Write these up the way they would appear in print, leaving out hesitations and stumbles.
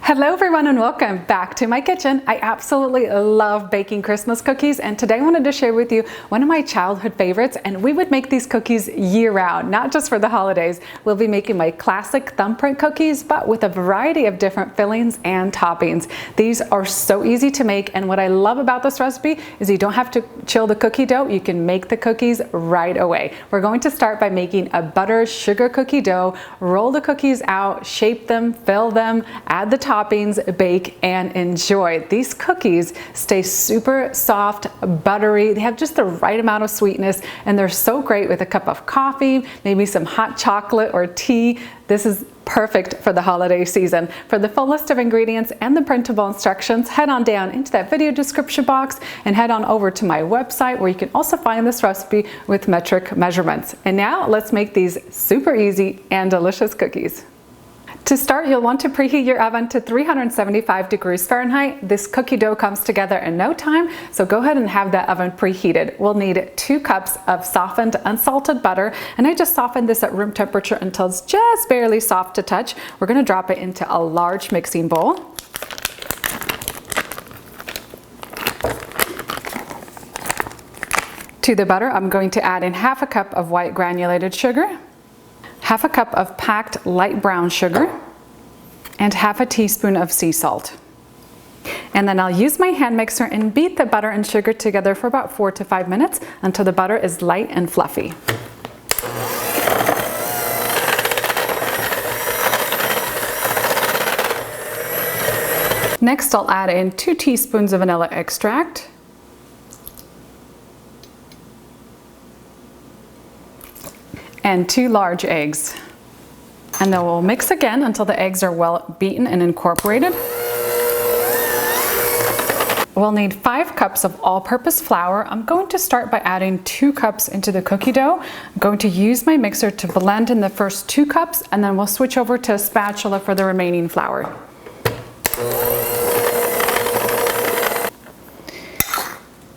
Hello everyone and welcome back to my kitchen. I absolutely love baking Christmas cookies, and today I wanted to share with you one of my childhood favorites, and we would make these cookies year round, not just for the holidays. We'll be making my classic thumbprint cookies, but with a variety of different fillings and toppings. These are so easy to make, and what I love about this recipe is you don't have to chill the cookie dough. You can make the cookies right away. We're going to start by making a butter sugar cookie dough. Roll the cookies out, shape them, fill them, add the toppings, bake, and enjoy. These cookies stay super soft, buttery. They have just the right amount of sweetness, and they're so great with a cup of coffee, maybe some hot chocolate or tea. This is perfect for the holiday season. For the full list of ingredients and the printable instructions, head on down into that video description box and head on over to my website where you can also find this recipe with metric measurements. And now let's make these super easy and delicious cookies. To start, you'll want to preheat your oven to 375 degrees Fahrenheit. This cookie dough comes together in no time, so go ahead and have that oven preheated. We'll need 2 cups of softened unsalted butter, and I just softened this at room temperature until it's just barely soft to touch. We're going to drop it into a large mixing bowl. To the butter, I'm going to add in half a cup of white granulated sugar, half a cup of packed light brown sugar, and half a teaspoon of sea salt. And then I'll use my hand mixer and beat the butter and sugar together for about 4 to 5 minutes until the butter is light and fluffy. Next, I'll add in 2 teaspoons of vanilla extract, and 2 large eggs. And then we'll mix again until the eggs are well beaten and incorporated. We'll need 5 cups of all-purpose flour. I'm going to start by adding 2 cups into the cookie dough. I'm going to use my mixer to blend in the first 2 cups, and then we'll switch over to a spatula for the remaining flour.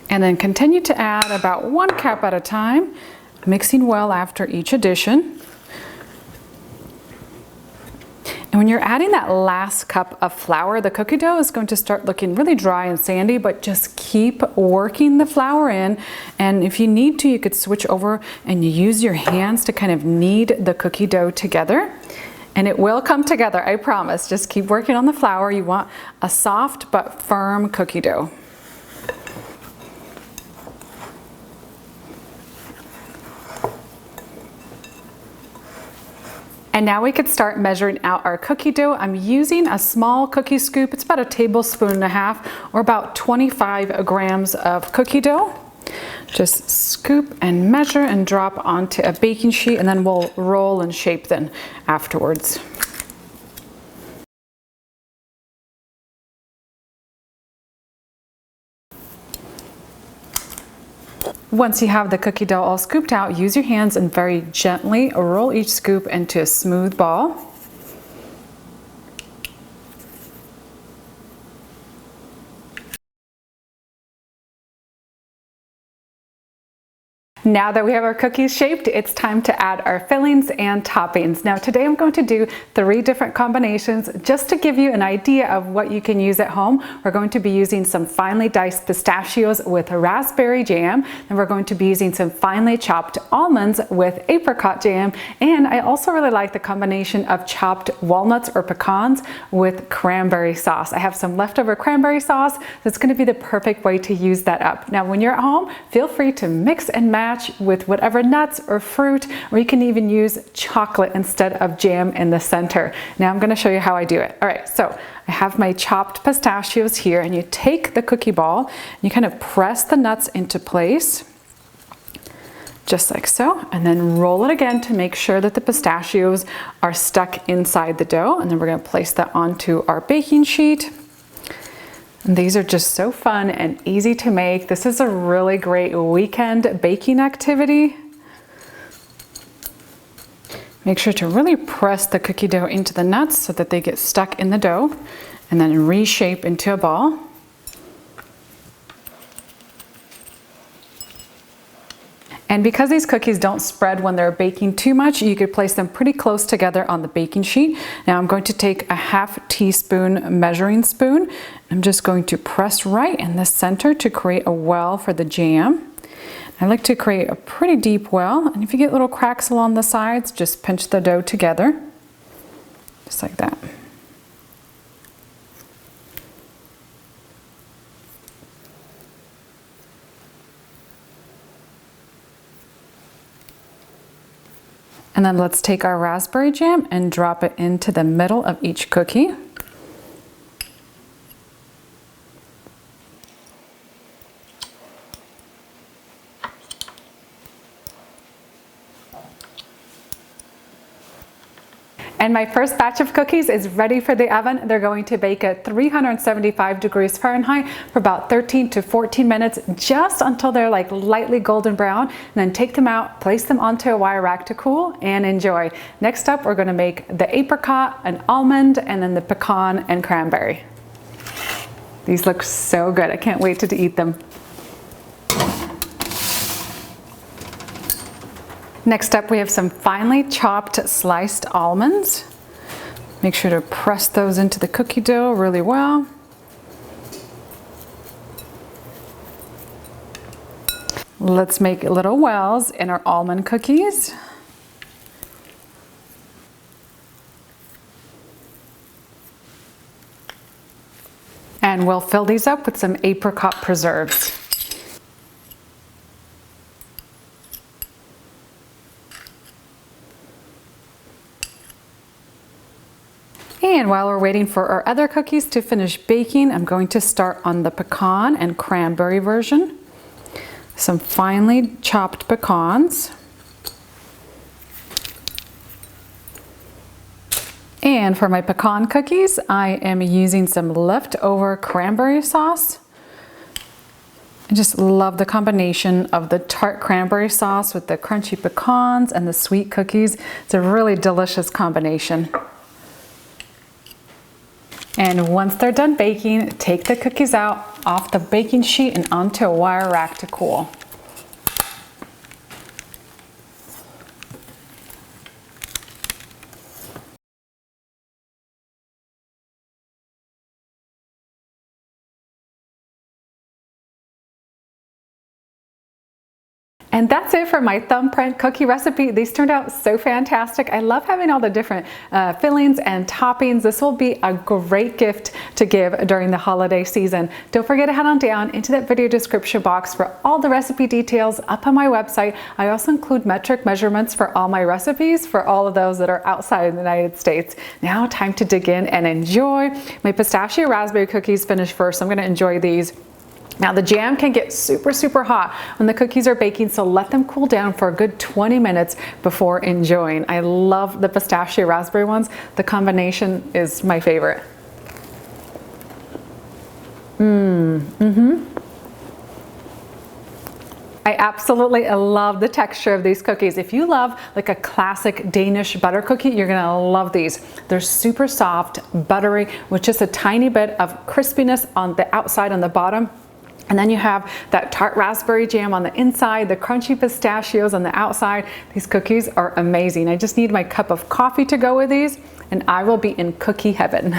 And then continue to add about 1 cup at a time, mixing well after each addition. And when you're adding that last cup of flour, the cookie dough is going to start looking really dry and sandy, but just keep working the flour in. And if you need to, you could switch over and use your hands to kind of knead the cookie dough together. And it will come together, I promise. Just keep working on the flour. You want a soft but firm cookie dough. And now we could start measuring out our cookie dough. I'm using a small cookie scoop. It's about 1.5 tablespoons or about 25 grams of cookie dough. Just scoop and measure and drop onto a baking sheet, and then we'll roll and shape them afterwards. Once you have the cookie dough all scooped out, use your hands and very gently roll each scoop into a smooth ball. Now that we have our cookies shaped, it's time to add our fillings and toppings. Now today I'm going to do 3 different combinations just to give you an idea of what you can use at home. We're going to be using some finely diced pistachios with raspberry jam, and we're going to be using some finely chopped almonds with apricot jam, and I also really like the combination of chopped walnuts or pecans with cranberry sauce. I have some leftover cranberry sauce, so it's going to be the perfect way to use that up. Now when you're at home, feel free to mix and match with whatever nuts or fruit, or you can even use chocolate instead of jam in the center. Now I'm going to show you how I do it. All right, so I have my chopped pistachios here, and you take the cookie ball and you kind of press the nuts into place, just like so, and then roll it again to make sure that the pistachios are stuck inside the dough. And then we're going to place that onto our baking sheet. And these are just so fun and easy to make. This is a really great weekend baking activity. Make sure to really press the cookie dough into the nuts so that they get stuck in the dough, and then reshape into a ball. And because these cookies don't spread when they're baking too much, you could place them pretty close together on the baking sheet. Now I'm going to take a half teaspoon measuring spoon. I'm just going to press right in the center to create a well for the jam. I like to create a pretty deep well, and if you get little cracks along the sides, just pinch the dough together, just like that. And then let's take our raspberry jam and drop it into the middle of each cookie. And my first batch of cookies is ready for the oven. They're going to bake at 375 degrees Fahrenheit for about 13 to 14 minutes, just until they're like lightly golden brown. And then take them out, place them onto a wire rack to cool, and enjoy. Next up, we're going to make the apricot, an almond, and then the pecan and cranberry. These look so good. I can't wait to eat them. Next up, we have some finely chopped sliced almonds. Make sure to press those into the cookie dough really well. Let's make little wells in our almond cookies. And we'll fill these up with some apricot preserves. And while we're waiting for our other cookies to finish baking, I'm going to start on the pecan and cranberry version. Some finely chopped pecans. And for my pecan cookies, I am using some leftover cranberry sauce. I just love the combination of the tart cranberry sauce with the crunchy pecans and the sweet cookies. It's a really delicious combination. And once they're done baking, take the cookies out off the baking sheet and onto a wire rack to cool. And that's it for my thumbprint cookie recipe. These turned out so fantastic. I love having all the different fillings and toppings. This will be a great gift to give during the holiday season. Don't forget to head on down into that video description box for all the recipe details up on my website. I also include metric measurements for all my recipes for all of those that are outside of the United States. Now time to dig in and enjoy. My pistachio raspberry cookies finished first. I'm going to enjoy these. Now the jam can get super hot when the cookies are baking, so let them cool down for a good 20 minutes before enjoying. I love the pistachio raspberry ones. The combination is my favorite. I absolutely love the texture of these cookies. If you love like a classic Danish butter cookie, you're gonna love these. They're super soft, buttery, with just a tiny bit of crispiness on the outside and the bottom. And then you have that tart raspberry jam on the inside, the crunchy pistachios on the outside. These cookies are amazing. I just need my cup of coffee to go with these, and I will be in cookie heaven.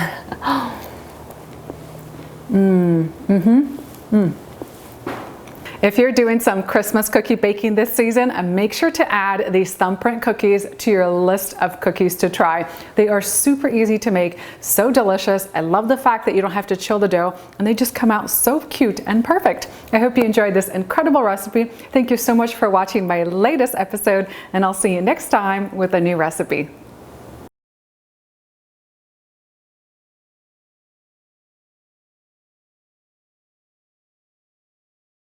If you're doing some Christmas cookie baking this season, make sure to add these Thumbprint cookies to your list of cookies to try. They are super easy to make, so delicious. I love the fact that you don't have to chill the dough, and they just come out so cute and perfect. I hope you enjoyed this incredible recipe. Thank you so much for watching my latest episode, and I'll see you next time with a new recipe.